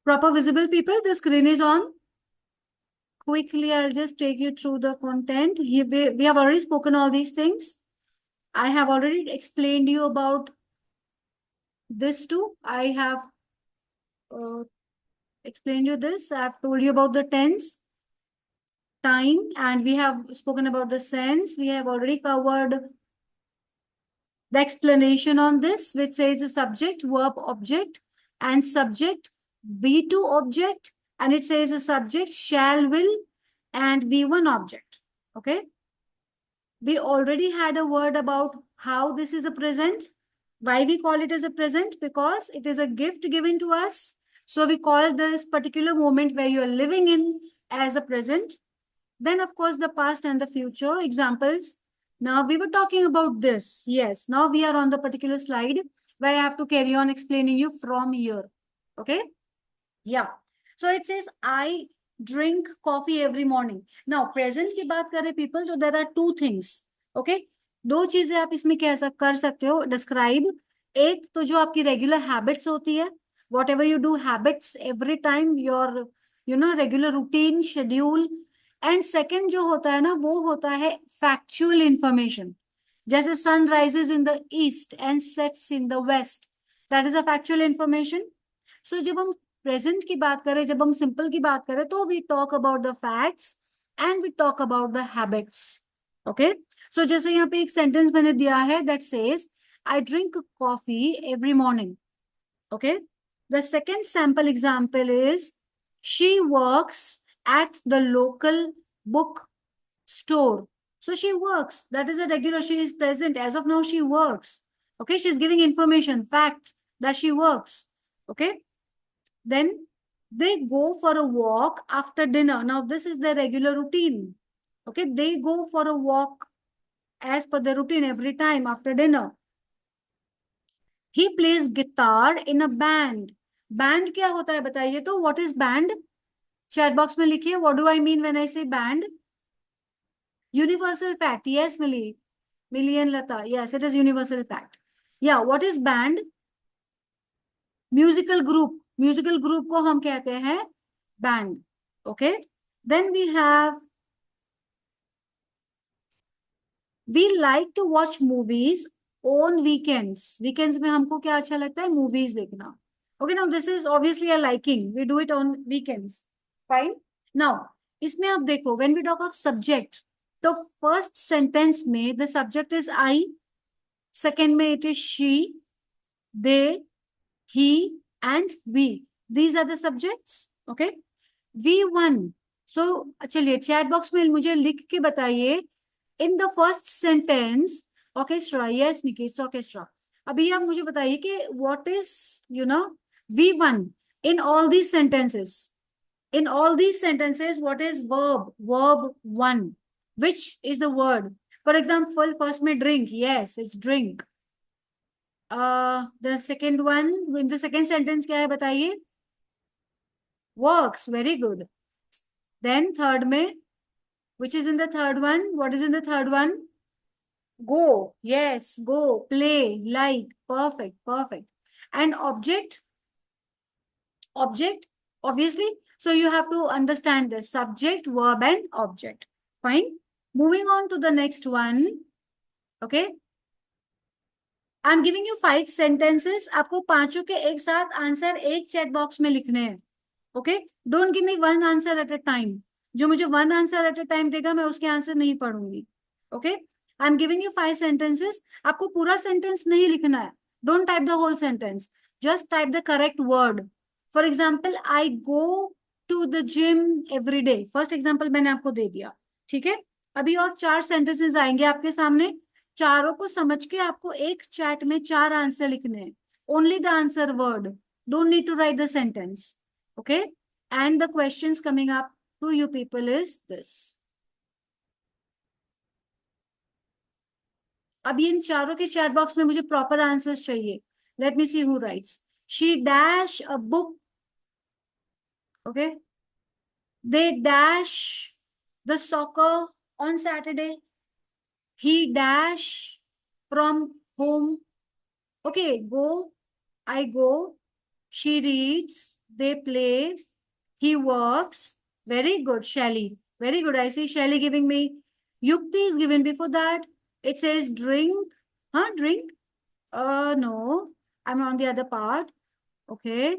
Proper visible people, the screen is on. Quickly, I'll just take you through the content. We have already spoken all these things. I have already explained you about this too. I have uh, explained you this. I have told you about the tense, time, and we have spoken about the sense. We have already covered the explanation on this, which says a subject, verb, object, and subject, V2 object, and it says a subject, shall, will, and V1 object. Okay. We already had a word about how this is a present. Why we call it as a present? Because it is a gift given to us. So we call this particular moment where you are living in as a present. Then, of course, the past and the future examples. Now, we were talking about this. Yes, now we are on the particular slide where I have to carry on explaining you from here. Okay? Yeah. So it says, I drink coffee every morning. Now, present की बात करें people, तो there are two things. Okay? दो चीजें आप इसमें कैसा कर सकते हो डिस्क्राइब. एक तो जो आपकी रेगुलर हैबिट्स होती है, what ever you do habits every time, your regular routine schedule. And second जो होता है ना, वो होता है फैक्चुअल इंफॉर्मेशन. जैसे sun rises in the east and sets in the west, that is a factual information. So जब हम प्रेजेंट की बात करें, जब हम सिंपल की बात करें, तो we talk about the facts and we talk about the habits. Okay. So जैसे यहाँ पे एक सेंटेंस मैंने दिया है that says I drink coffee every morning. Okay. The second sample example is she works at the local book store. So she works. That is a regular. She is present. As of now, she works. Okay. She's giving information, fact that she works. Okay. Then they go for a walk after dinner. Now, this is their regular routine. Okay. They go for a walk as per the routine every time after dinner. He plays guitar in a band. Band क्या होता है बताइए तो. What is band? Chat box में लिखिए. What do I mean when I say band? Universal fact. Yes, Millie and Lata. Yes, it is universal fact. Yeah, what is band? Musical group. Musical group को हम कहते हैं band. Okay. Then we have, we like to watch movies on weekends. Weekends में हमको क्या अच्छा लगता है? Movies देखना. Okay, now this is obviously a liking. We do it on weekends. Fine. Now, इसमें आप देखो, when we talk of subject, the first sentence में the subject is I, second में it is she, they, he, and we. These are the subjects. Okay. V1. So, चलिए chat box में मुझे लिख के बताइए in the first sentence, orchestra. Yes, Nikki, it's orchestra. अभी आप मुझे बताइए कि what is, V1 in all these sentences. In all these sentences, what is verb? Verb 1. Which is the word? For example, first में drink. Yes, it's drink. The second one, in the second sentence क्या है बताइए? Works. Very good. Then third में, which is in the third one? What is in the third one? Go. Yes, go. Play. Like. Perfect. Perfect. And object? Object, obviously. So you have to understand this subject, verb, and object. Fine. Moving on to the next one. Okay. I'm giving you 5 sentences. आपको पांचों के एक साथ answer एक chat box में लिखने हैं. Okay. Don't give me one answer at a time. जो मुझे one answer at a time देगा, मैं उसके आंसर नहीं पढ़ूंगी. Okay. I am giving you 5 sentences. आपको पूरा सेंटेंस नहीं लिखना है. Don't type the whole sentence. Just type the correct word. For example, I go to the gym every day. First example मैंने आपको दे दिया. ठीक है. अभी और 4 सेंटेंसेस आएंगे आपके सामने. चारों को समझ के आपको एक चैट में 4 आंसर लिखने हैं. Only the answer word. Don't need to write the sentence. Okay. And the questions coming up to you people is this. अब इन चारों के चैट बॉक्स में मुझे प्रॉपर आंसर्स चाहिए. Let me see who rights. She dash a book. Okay. They dash the soccer on Saturday. He dash from home. Okay. Go. I go. She reads. They play. He works. Very good, Shelly. Very good. I see Shelly giving me. Yukti is given before that. It says drink. Huh? Drink? No. I'm on the other part. Okay.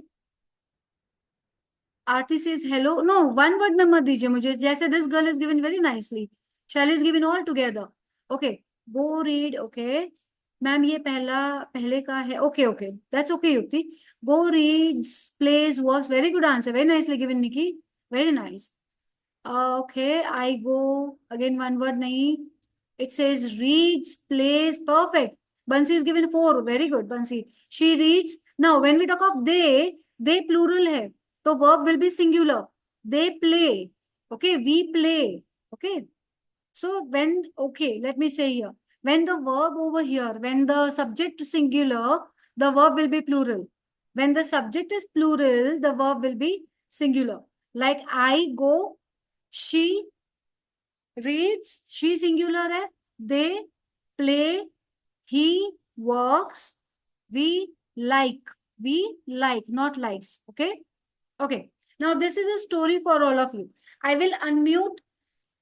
Aarti says hello. No, one word में मत दीजिए मुझे. जैसे this girl is given very nicely. Shelly is given all together. Okay. Go read. Okay. Ma'am ये पहले का है. Okay, okay. That's okay, Yukti. Go reads, plays, works. Very good answer. Very nicely given, Nikki. Very nice. Okay, I go. Again, one word nahi. It says reads, plays. Perfect. Bansi is given 4. Very good, Bansi. She reads. Now, when we talk of they plural hai. So verb will be singular. They play. Okay, we play. Okay. So okay, let me say here. When the verb over here, when the subject singular, the verb will be plural. When the subject is plural, the verb will be singular. Like I go, she reads, she singular hai. They play, he works, we like, not likes. Okay. Okay. Now this is a story for all of you. I will unmute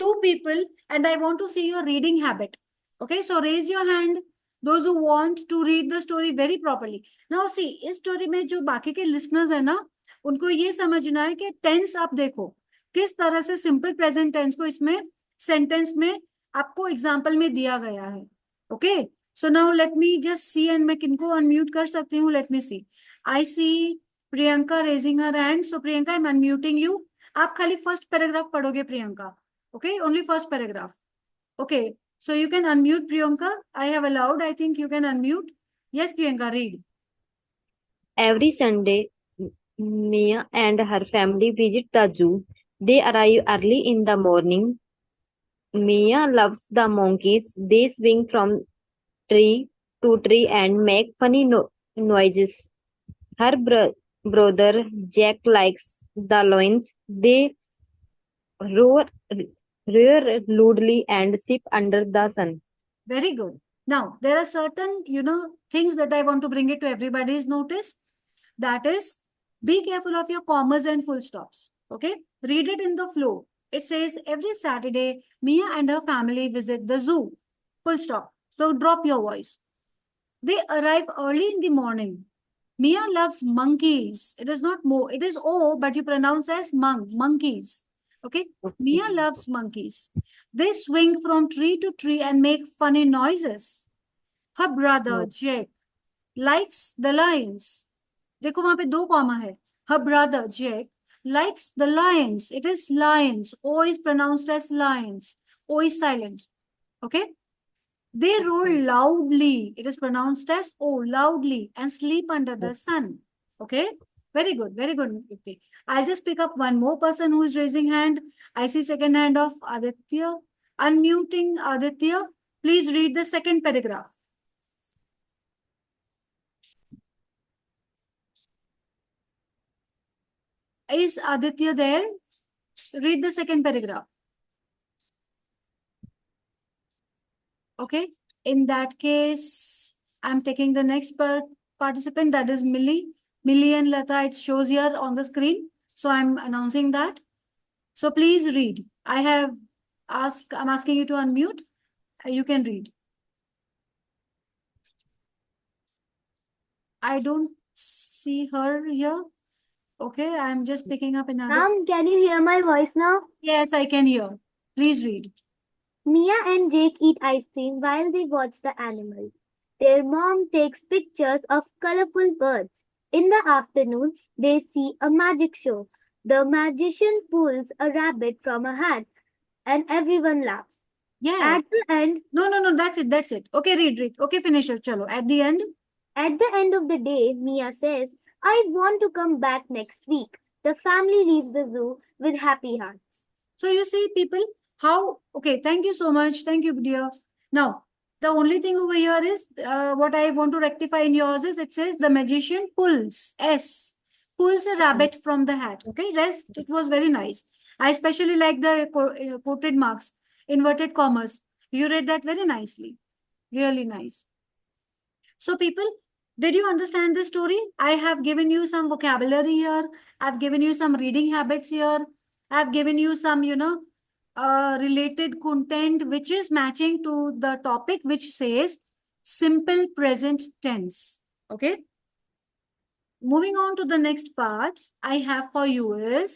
2 people and I want to see your reading habit. Okay, so raise your hand, those who want to read the story very properly. Now see, इस story में जो बाकी के listeners है ना, उनको ये समझना है कि tense आप देखो, किस तरह से simple present tense को इसमें sentence में आपको example में दिया गया है. Okay, so now let me just see and मैं किनको unmute कर सकती हूँ. Let me see. I see Priyanka raising her hand. So Priyanka, I'm unmuting you. आप खाली first paragraph पढ़ोगे Priyanka. Okay, only first paragraph. Okay, so you can unmute Priyanka. I have allowed. I think you can unmute. Yes, Priyanka, read. Every Sunday, Mia and her family visit the zoo. They arrive early in the morning. Mia loves the monkeys. They swing from tree to tree and make funny noises. Her brother Jack likes the lions. They roar, roar loudly and sip under the sun. Very good. Now, there are certain, things that I want to bring it to everybody's notice. That is, be careful of your commas and full stops. Okay, read it in the flow. It says every Saturday, Mia and her family visit the zoo. Full stop. So drop your voice. They arrive early in the morning. Mia loves monkeys. It is not mo, it is O, but you pronounce as monkeys. Okay? Mia loves monkeys. They swing from tree to tree and make funny noises. Her brother, Jake, likes the lions. देखो वहां पे 2 comma है. Her brother, Jake, likes the lions. It is lions. O is pronounced as lions. O is silent. Okay? They roar loudly. It is pronounced as O, loudly, and sleep under the sun. Okay? Very good. Very good. Okay. I'll just pick up one more person who is raising hand. I see second hand of Aditya. Unmuting Aditya. Please read the second paragraph. Is Aditya there? Read the second paragraph. Okay. In that case, I'm taking the next participant, that is Millie. Millie and Lata, it shows here on the screen. So I'm announcing that. So please read. I'm asking you to unmute. You can read. I don't see her here. Okay, I'm just picking up another. Ma'am, can you hear my voice now? Yes, I can hear. Please read. Mia and Jake eat ice cream while they watch the animals. Their mom takes pictures of colorful birds. In the afternoon, they see a magic show. The magician pulls a rabbit from a hat and everyone laughs. Yes. At the end, No, that's it. Okay, read. Okay, finish it. Chalo. At the end of the day, Mia says, I want to come back next week. The family leaves the zoo with happy hearts. So you see, people, how, okay, thank you so much. Thank you, dear. Now, the only thing over here is what I want to rectify in yours is it says the magician pulls a rabbit from the hat. Okay, rest, it was very nice. I especially like the quoted marks, inverted commas. You read that very nicely. Really nice. So people, Did you understand the story? I have given you some vocabulary here. I've given you some reading habits here. I've given you some, related content which is matching to the topic which says simple present tense. Okay. Moving on to the next part I have for you is